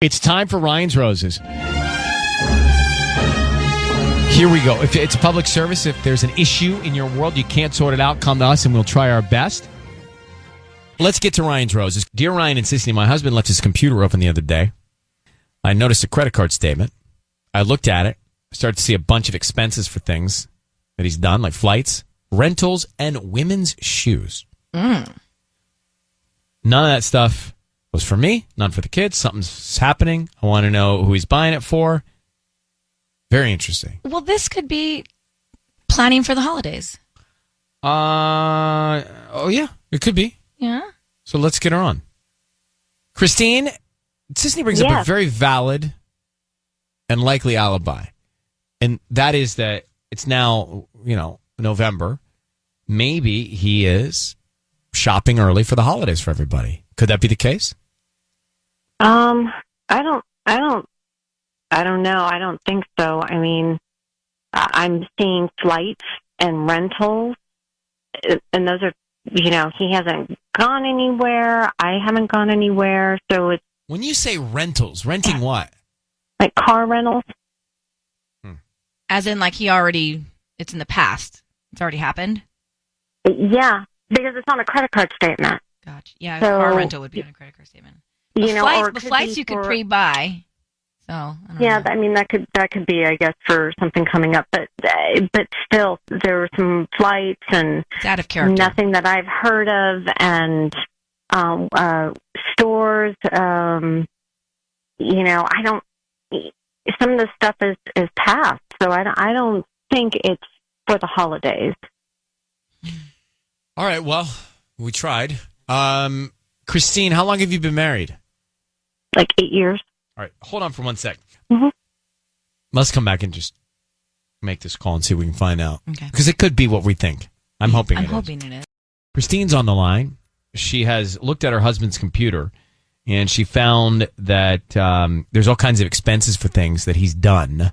It's time for Ryan's Roses. Here we go. If it's a public service, if there's an issue in your world, you can't sort it out, come to us and we'll try our best. Let's get to Ryan's Roses. Dear Ryan and Sissy, my husband left his computer open the other day. I noticed a credit card statement. I looked at it. I started to see a bunch of expenses for things that he's done, like flights, rentals, and women's shoes. None of that stuff was for me, none for the kids. Something's happening. I want to know who he's buying it for. Very interesting. Well, this could be planning for the holidays. Oh, yeah, it could be. Yeah. So let's get her on. Christine, Sisney brings up a very valid and likely alibi. And that is that it's now, November. Maybe he is shopping early for the holidays for everybody. Could that be the case? I don't know. I don't think so. I mean, I'm seeing flights and rentals, and those are, he hasn't gone anywhere. I haven't gone anywhere. So it's. When you say rentals, renting what? Like car rentals. As in, like, it's in the past. It's already happened? Yeah, because it's on a credit card statement. Gotcha. Yeah, so, car rental would be on a credit card statement. The flights you could pre-buy. So, I don't know. I mean, that could be, I guess, for something coming up. But still, there were some flights and it's out of character. Nothing that I've heard of, and stores. I don't. Some of the stuff is past, so I don't think it's for the holidays. All right. Well, we tried. Christine, how long have you been married? Like 8 years. All right. Hold on for 1 sec. Mm-hmm. Let's come back and just make this call and see if we can find out. Okay. Because it could be what we think. I'm hoping it is. Christine's on the line. She has looked at her husband's computer, and she found that there's all kinds of expenses for things that he's done.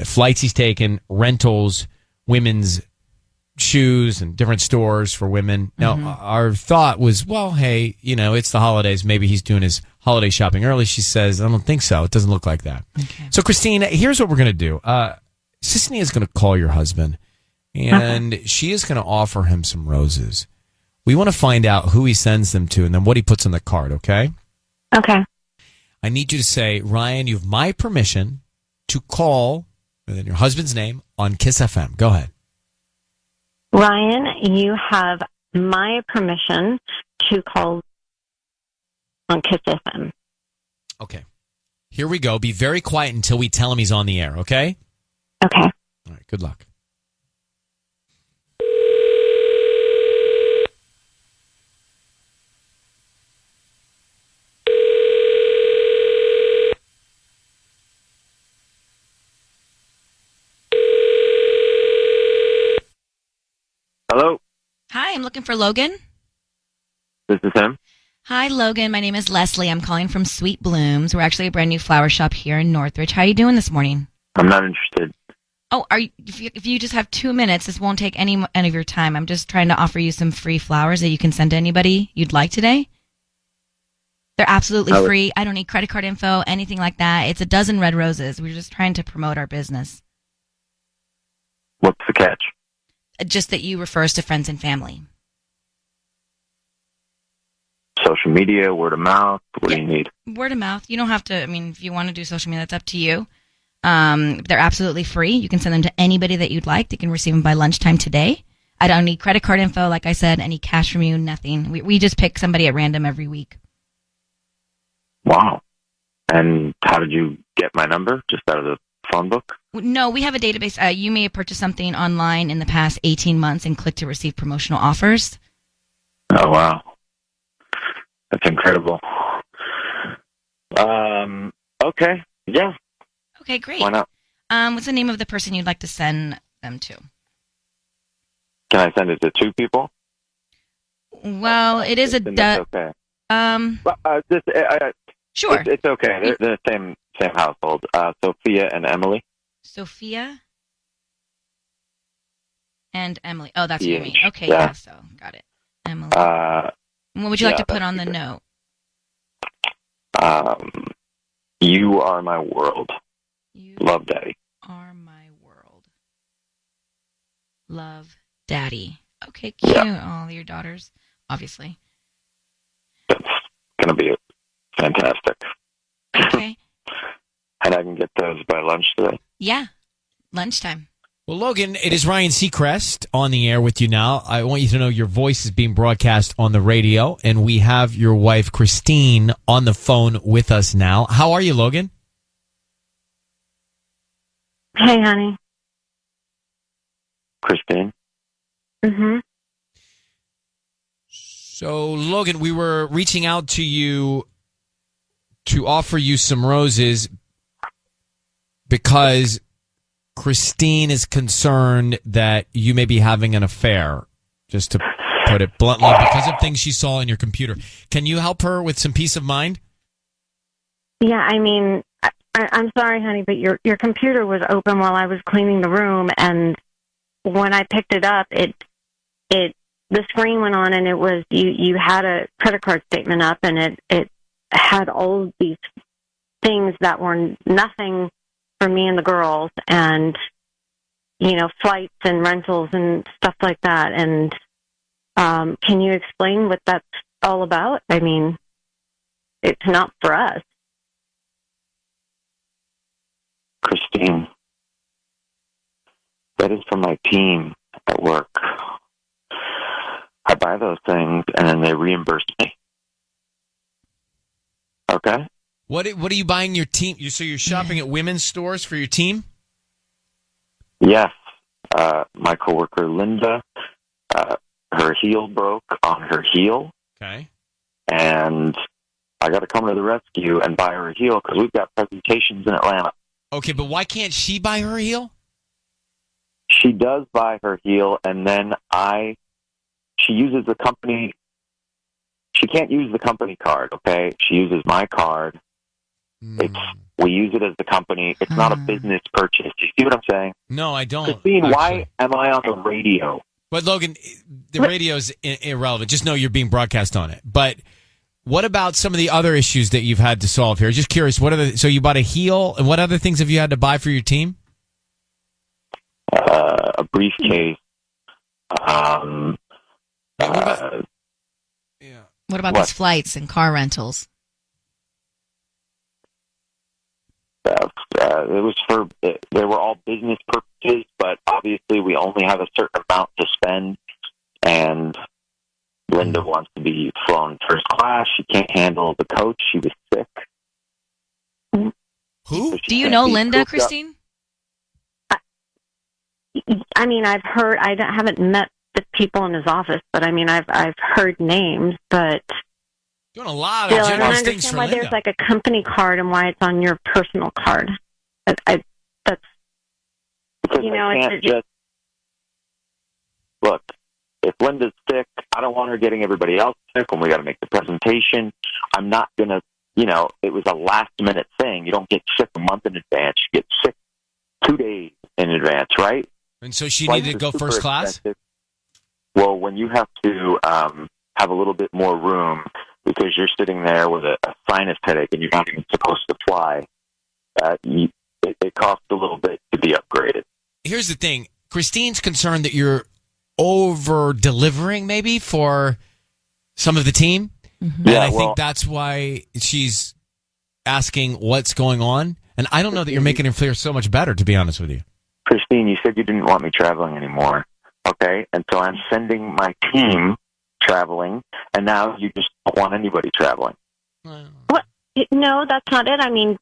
Flights he's taken, rentals, women's shoes, and different stores for women. Now, our thought was, well, hey, it's the holidays. Maybe he's doing his holiday shopping early. She says, I don't think so. It doesn't look like that. Okay. So, Christine, here's what we're going to do. Sisney is going to call your husband, and she is going to offer him some roses. We want to find out who he sends them to and then what he puts on the card, okay? Okay. I need you to say, Ryan, you have my permission to call, and then your husband's name, on Kiss FM. Go ahead. Ryan, you have my permission to call on Kiss FM. Okay. Here we go. Be very quiet until we tell him he's on the air, okay? Okay. All right. Good luck. Hello? Hi, I'm looking for Logan. This is him? Hi, Logan. My name is Leslie. I'm calling from Sweet Blooms. We're actually a brand new flower shop here in Northridge. How are you doing this morning? I'm not interested. Oh, if you just have 2 minutes, this won't take any of your time. I'm just trying to offer you some free flowers that you can send to anybody you'd like today. They're absolutely free. I don't need credit card info, anything like that. It's a dozen red roses. We're just trying to promote our business. What's the catch? Just that you refer us to friends and family. Social media, word of mouth, what do you need? Word of mouth. You don't have to, if you want to do social media, that's up to you. They're absolutely free. You can send them to anybody that you'd like. They can receive them by lunchtime today. I don't need credit card info, like I said, any cash from you, nothing. We just pick somebody at random every week. Wow. And how did you get my number? Just out of the phone book? No, we have a database. You may have purchased something online in the past 18 months and clicked to receive promotional offers. Oh, wow. That's incredible. Okay. Yeah. Okay, great. Why not? What's the name of the person you'd like to send them to? Can I send it to two people? Well, it is It's okay. Sure. It's okay. They're the same household. Sophia and Emily. Sophia and Emily. Oh, that's what Yeah. you mean. Okay, yeah. So got it. Emily. What would you like to put on the note? You are my world. You Love, Daddy. are my world. Love, Daddy. Okay, cute. Yeah. All your daughters, obviously. That's going to be fantastic. Okay. And I can get those by lunch today. Yeah. Lunchtime. Well, Logan, it is Ryan Seacrest on the air with you now. I want you to know your voice is being broadcast on the radio, and we have your wife, Christine, on the phone with us now. How are you, Logan? Hey, honey. Christine? Mm-hmm. So, Logan, we were reaching out to you to offer you some roses because Christine is concerned that you may be having an affair, just to put it bluntly, because of things she saw in your computer. Can you help her with some peace of mind? Yeah, I mean, I'm sorry, honey, but your computer was open while I was cleaning the room, and when I picked it up, the screen went on, and it was you had a credit card statement up, and it had all these things that were nothing for me and the girls, and flights and rentals and stuff like that. And can you explain what that's all about? I mean, it's not for us. Christine, that is for my team at work. I buy those things, and then they reimburse me. Okay? What are you buying your team? So you're shopping at women's stores for your team? Yes. My coworker, Linda, her heel broke on her heel. Okay. And I got to come to the rescue and buy her a heel because we've got presentations in Atlanta. Okay, but why can't she buy her heel? She does buy her heel, and then she uses the company. She can't use the company card, okay? She uses my card. We use it as the company. It's not a business purchase. Do you see what I'm saying? No, I don't. Christine, why am I on the radio? But, Logan, the radio's irrelevant. Just know you're being broadcast on it. But what about some of the other issues that you've had to solve here? Just curious, so you bought a heel, and what other things have you had to buy for your team? A briefcase. What about these flights and car rentals? They were all business purposes, but obviously we only have a certain amount to spend, and Linda wants to be flown first class. She can't handle the coach. She was sick. Who? So Do you know Linda, Christine? I mean, I've heard. I haven't met the people in his office, but I mean, I've heard names, but doing a lot still, of I don't generous things understand for why Linda. there's like a company card and why it's on your personal card. That's because I can't just look. If Linda's sick, I don't want her getting everybody else sick when we got to make the presentation. I'm not gonna. It was a last minute thing. You don't get sick a month in advance. You get sick 2 days in advance, right? And so she Flights needed to are go super first class? expensive. Well, when you have to have a little bit more room because you're sitting there with a sinus headache and you're not even supposed to fly, it costs a little bit to be upgraded. Here's the thing. Christine's concerned that you're over-delivering maybe for some of the team. Mm-hmm. And I think that's why she's asking what's going on. And I don't know that you're making her feel so much better, to be honest with you. Christine, you said you didn't want me traveling anymore, okay? And so I'm sending my team traveling, and now you just don't want anybody traveling. what? No, that's not it. I mean,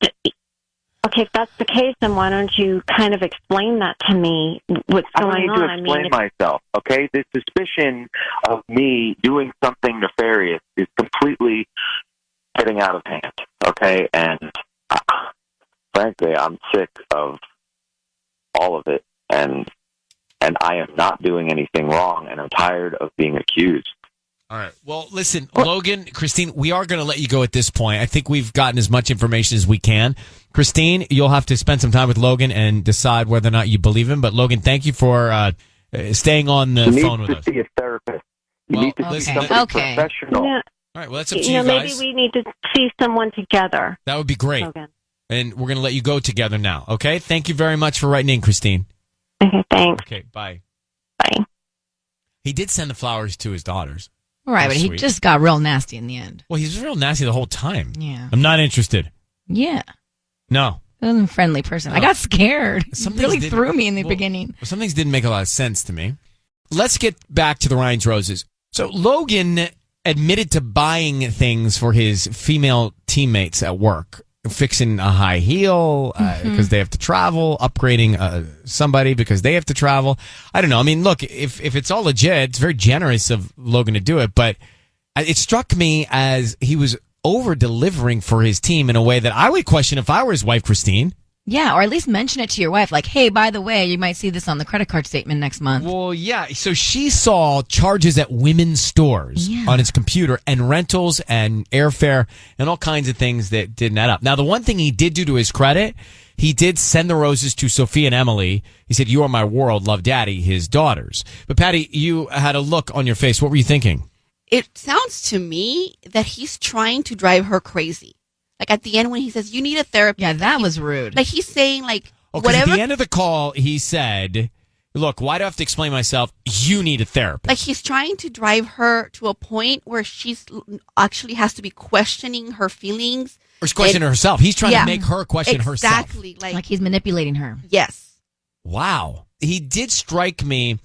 okay, if that's the case, then why don't you kind of explain that to me? What's going on? I don't need to explain myself, okay? The suspicion of me doing something nefarious is completely getting out of hand, okay? And frankly, I'm sick of all of it, and I am not doing anything wrong, and I'm tired of being accused. All right. Well, listen, Logan, Christine, we are going to let you go at this point. I think we've gotten as much information as we can. Christine, you'll have to spend some time with Logan and decide whether or not you believe him. But, Logan, thank you for staying on the phone with us. You need to see a therapist. You Well, need to see listen, somebody professional. Yeah. All right. Well, that's up to you Maybe guys. we need to see someone together. That would be great. Logan. and we're going to let you go together now. Okay? Thank you very much for writing in, Christine. Okay, thanks. Okay, bye. Bye. He did send the flowers to his daughters. Right, That's but he sweet. just got real nasty in the end. Well, he's real nasty the whole time. Yeah. I'm not interested. Yeah. No. He wasn't a friendly person. I got scared. It Some things really didn't- threw me in the well, beginning. Some things didn't make a lot of sense to me. Let's get back to the Ryan's Roses. So Logan admitted to buying things for his female teammates at work, fixing a high heel because they have to travel, upgrading somebody because they have to travel. I don't know. I mean, look, if it's all legit, it's very generous of Logan to do it, but it struck me as he was over-delivering for his team in a way that I would question if I were his wife, Christine. Yeah, or at least mention it to your wife. Like, hey, by the way, you might see this on the credit card statement next month. Well, yeah. So she saw charges at women's stores on his computer and rentals and airfare and all kinds of things that didn't add up. Now, the one thing he did do to his credit, he did send the roses to Sophia and Emily. He said, "You are my world, love Daddy," his daughters. But Patty, you had a look on your face. What were you thinking? It sounds to me that he's trying to drive her crazy. Like at the end when he says, "You need a therapist." Yeah, that was rude. Like he's saying like, At the end of the call, he said, "Look, why do I have to explain myself? You need a therapist." Like he's trying to drive her to a point where she's actually has to be questioning her feelings. Or she's questioning herself. He's trying to make her question herself. Exactly. Like he's manipulating her. Yes. Wow. He did strike me,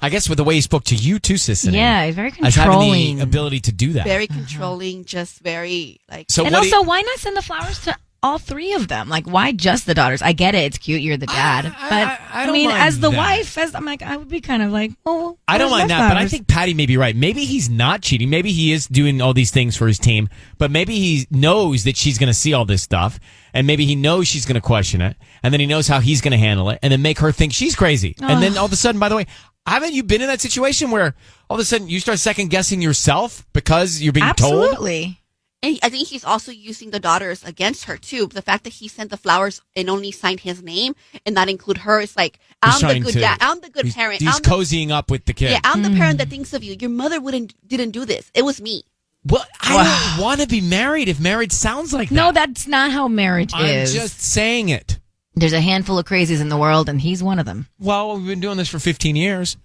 I guess, with the way he spoke to you too, Sissany. Yeah, very as having controlling. the ability to do that. Very controlling, just very like. So And also, why not send the flowers to all three of them? Like, why just the daughters? I get it; it's cute. You're the dad, but I don't mean, mind as the that. wife, I'm like, I would be kind of like, oh, I don't where's mind my that, but I flowers? think Patty may be right. Maybe he's not cheating. Maybe he is doing all these things for his team, but maybe he knows that she's going to see all this stuff, and maybe he knows she's going to question it, and then he knows how he's going to handle it, and then make her think she's crazy. And then all of a sudden, by the way, haven't you been in that situation where all of a sudden you start second guessing yourself because you're being told? Absolutely. And I think he's also using the daughters against her too. The fact that he sent the flowers and only signed his name and not include her is like, He's I'm the trying good to- dad. I'm the good parent. He's I'm the, cozying up with the kid. yeah, I'm the parent that thinks of you. Your mother didn't do this. It was me. Well, I don't want to be married if marriage sounds like that. No, that's not how marriage I'm is. just saying it. There's a handful of crazies in the world, and he's one of them. Well, we've been doing this for 15 years.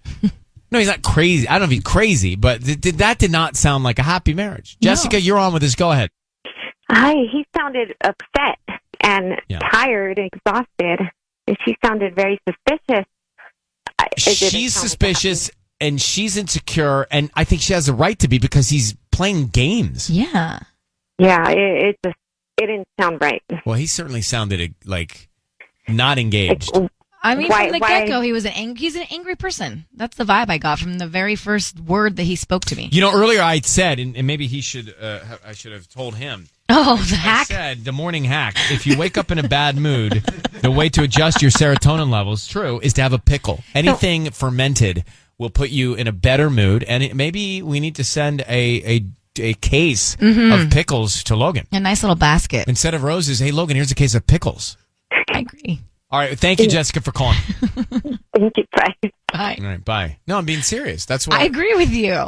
No, he's not crazy. I don't know if he's crazy, but that did not sound like a happy marriage. No. Jessica, you're on with this. Go ahead. Hi, he sounded upset and Yeah. tired and exhausted, and she sounded very suspicious. It didn't She's sound like suspicious and she's insecure, and I think she has a right to be because he's playing games. Yeah. that. Yeah, it didn't sound right. Well, he certainly sounded like not engaged. I mean, Why- from the why- get-go, he's an angry person. That's the vibe I got from the very first word that he spoke to me. You know, earlier I said, and maybe he should, I should have told him. Oh, the I hack. said, the morning hack. If you wake up in a bad mood, the way to adjust your serotonin levels, true, is to have a pickle. Anything fermented will put you in a better mood, and maybe we need to send a case of pickles to Logan. A nice little basket. Instead of roses, hey, Logan, here's a case of pickles. I agree. All right, thank you, Jessica, for calling. Thank you. Bye. Bye. All right, bye. No, I'm being serious. That's what I agree with you.